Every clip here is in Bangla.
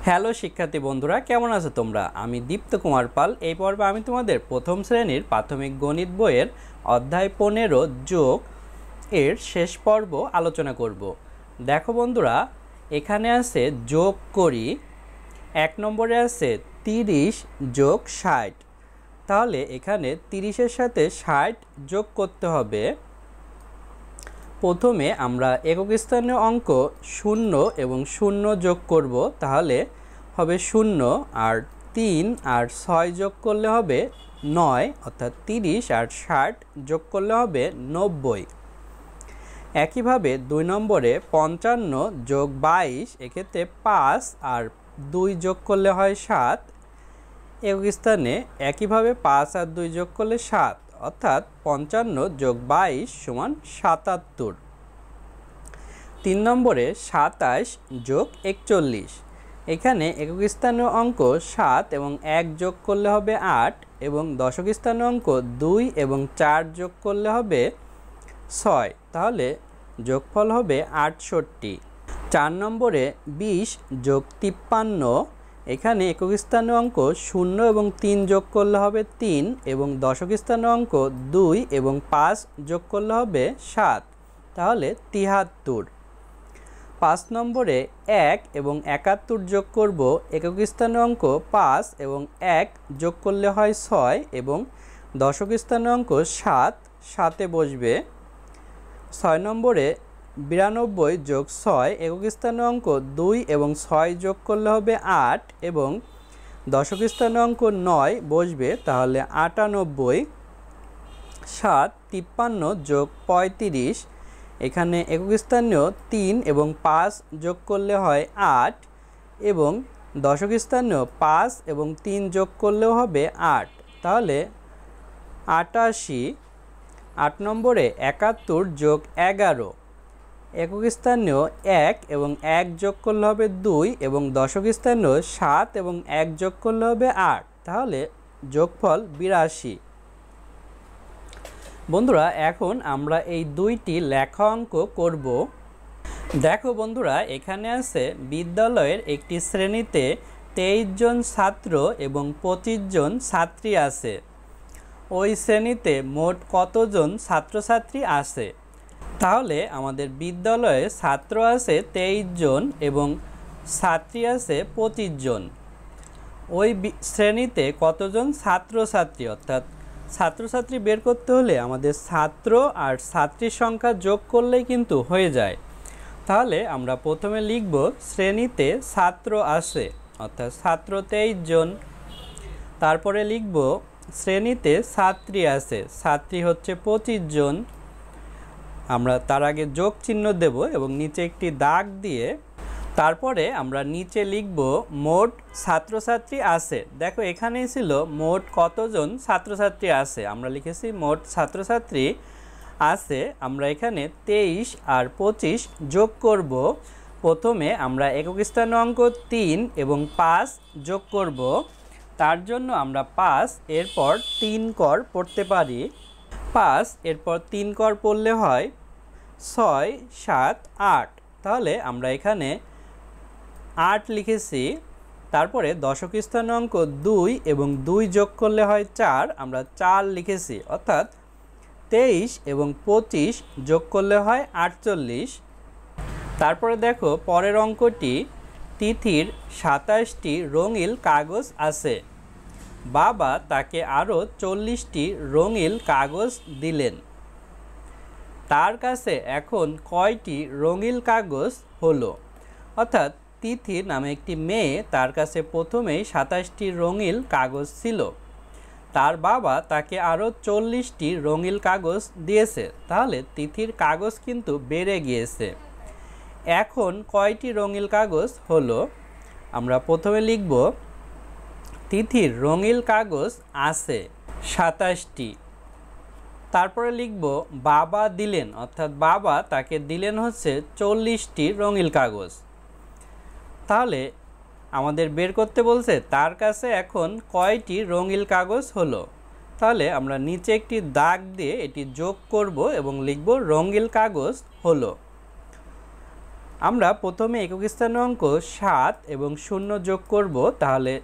হ্যালো শিক্ষার্থী বন্ধুরা, কেমন আছো তোমরা? আমি দীপ্ত কুমার পাল। এই পর্বে আমি তোমাদের প্রথম শ্রেণীর প্রাথমিক গণিত বইয়ের অধ্যায় 15 যোগ এর শেষ পর্ব আলোচনা করব। দেখো বন্ধুরা, এখানে আছে যোগ করি। 1 নম্বরে আছে 30 যোগ 60। তাহলে এখানে 30-এর সাথে 60 যোগ করতে হবে। প্রথমে আমরা একক স্থানীয় অঙ্ক 0 এবং 0 যোগ করব, তাহলে হবে 0, আর 3 আর 6 যোগ করলে হবে 9, অর্থাৎ 30, আর 60 যোগ করলে হবে 90। একইভাবে 2 নম্বরে 55 যোগ 22, এক্ষেত্রে 5 আর 2 যোগ করলে হয় 7। একক স্থানে একইভাবে 5 আর 2 যোগ করলে 7, অর্থাৎ 55 যোগ 22 সমান 77। 3 নম্বরে 27 যোগ 41। এখানে একক স্থানীয় অঙ্ক 7 এবং 1 যোগ করলে হবে 8, এবং দশক স্থানীয় অঙ্ক 2 এবং 4 যোগ করলে হবে 6, তাহলে যোগফল হবে 68। 4 নম্বরে 20 যোগ 53। এখানে একক স্থানীয় অঙ্ক 0 এবং 3 যোগ করলে হবে 3, এবং দশক স্থানীয় অঙ্ক 2 এবং 5 যোগ করলে হবে 7, তাহলে 73। 5 নম্বরে 1 এবং 71 যোগ করব। একক স্থানীয় অঙ্ক 5 এবং 1 যোগ করলে হয় 6, এবং দশক স্থানীয় অঙ্ক 7, 7-এ বসবে। 6 নম্বরে 92 যোগ 6। একক স্থানীয় অঙ্ক 2 এবং 6 যোগ করলে হবে 8, এবং দশক স্থানীয় অঙ্ক 9 বসবে, তাহলে 98। 7 53 যোগ 35। এখানে একক স্থানীয় 3 এবং 5 যোগ করলে হয় 8, এবং দশক স্থানীয় 5 এবং 3 যোগ করলেও হবে 8, তাহলে 88। 8 নম্বরে 71 যোগ 11। একক স্থানীয় 1 এবং 1 যোগ করলে হবে 2, এবং দশক স্থানীয় 7 এবং 1 যোগ করলে হবে 8, তাহলে যোগফল 82। বন্ধুরা, এখন আমরা এই দুইটি লেখা অঙ্ক করব। দেখো বন্ধুরা, এখানে আছে বিদ্যালয়ের একটি শ্রেণীতে 23 জন ছাত্র এবং 25 জন ছাত্রী আছে। ওই শ্রেণীতে মোট কতজন ছাত্রছাত্রী আছে? তাহলে আমাদের বিদ্যালয়ে ছাত্র আছে 23 জন এবং ছাত্রী আছে 25 জন। ওই শ্রেণীতে কতজন ছাত্রছাত্রী, অর্থাৎ ছাত্রছাত্রী বের করতে হলে আমাদের ছাত্র আর ছাত্রীর সংখ্যা যোগ করলেই কিন্তু হয়ে যায়। তাহলে আমরা প্রথমে লিখব শ্রেণীতে ছাত্র আছে, অর্থাৎ ছাত্র 23 জন। তারপরে লিখব শ্রেণীতে ছাত্রী আছে, ছাত্রী হচ্ছে 25 জন। আমরা তার আগে যোগ চিহ্ন দেব এবং নিচে একটি দাগ দিয়ে তারপরে আমরা নিচে লিখব মোট ছাত্রছাত্রী আছে। দেখো, এখানেই ছিল মোট কতজন ছাত্রছাত্রী আছে, আমরা লিখেছি মোট ছাত্রছাত্রী আছে। আমরা এখানে 23 আর 25 যোগ করব। প্রথমে আমরা একক স্থানীয় অঙ্ক 3 এবং 5 যোগ করব। তার জন্য আমরা 5 এরপর 3 কর পড়তে পারি। 5 এরপর 3 কর পড়লে হয় 6, 7, 8, তাহলে আমরা এখানে 8 লিখেছি। তারপরে দশক স্থানীয় অঙ্ক 2 এবং 2 যোগ করলে হয় 4, আমরা 4 লিখেছি, অর্থাৎ 23 এবং 25 যোগ করলে হয় 48। তারপরে দেখো পরের অঙ্কটি, তিথির 27টি রঙিন কাগজ আছে। বাবা তাকে আরও 40টি রঙিন কাগজ দিলেন। তার কাছে এখন কয়টি রঙিন কাগজ হলো? অর্থাৎ তিথি নামে একটি মেয়ে, তার কাছে প্রথমেই 27টি রঙিন কাগজ ছিল। তার বাবা তাকে আরও 40টি রঙিন কাগজ দিয়েছে, তাহলে তিথির কাগজ কিন্তু বেড়ে গিয়েছে। এখন কয়টি রঙিন কাগজ হলো? আমরা প্রথমে লিখব তিথির রঙিন কাগজ আছে 27টি। তারপরে লিখব বাবা দিলেন, অর্থাৎ বাবা তাকে দিলেন হচ্ছে 40টি রঙিন কাগজ। তাহলে আমাদের বের করতে বলছে তার কাছে এখন কয়টি রঙিন কাগজ হলো। তাহলে আমরা নিচে একটি দাগ দিয়ে এটি যোগ করব এবং লিখব রঙিন কাগজ হলো। আমরা প্রথমে একক স্থানীয় অঙ্ক 7 এবং 0 যোগ করব। তাহলে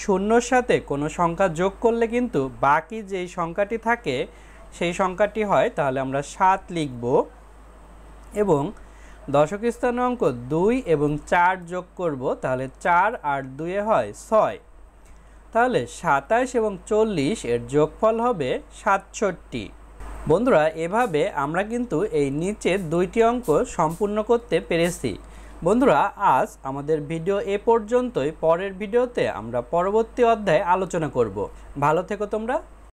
0-র সাথে কোনো সংখ্যা যোগ করলে কিন্তু বাকি যেই সংখ্যাটি থাকে সেই সংখ্যাটি হয়, তাহলে আমরা 7 লিখব। এবং দশক স্থানীয় অঙ্ক 2 এবং 4 যোগ করব, তাহলে 4 আর 2 হয় 6। তাহলে 27 এবং 40 এর যোগফল হবে 67। বন্ধুরা, এভাবে আমরা কিন্তু এই নিচের দুইটি অঙ্ক সম্পূর্ণ করতে পেরেছি। বন্ধুরা, আজ আমাদের ভিডিও এ পর্যন্তই। পরের ভিডিওতে আমরা পরবর্তী অধ্যায়ে আলোচনা করব। ভালো থেকো তোমরা।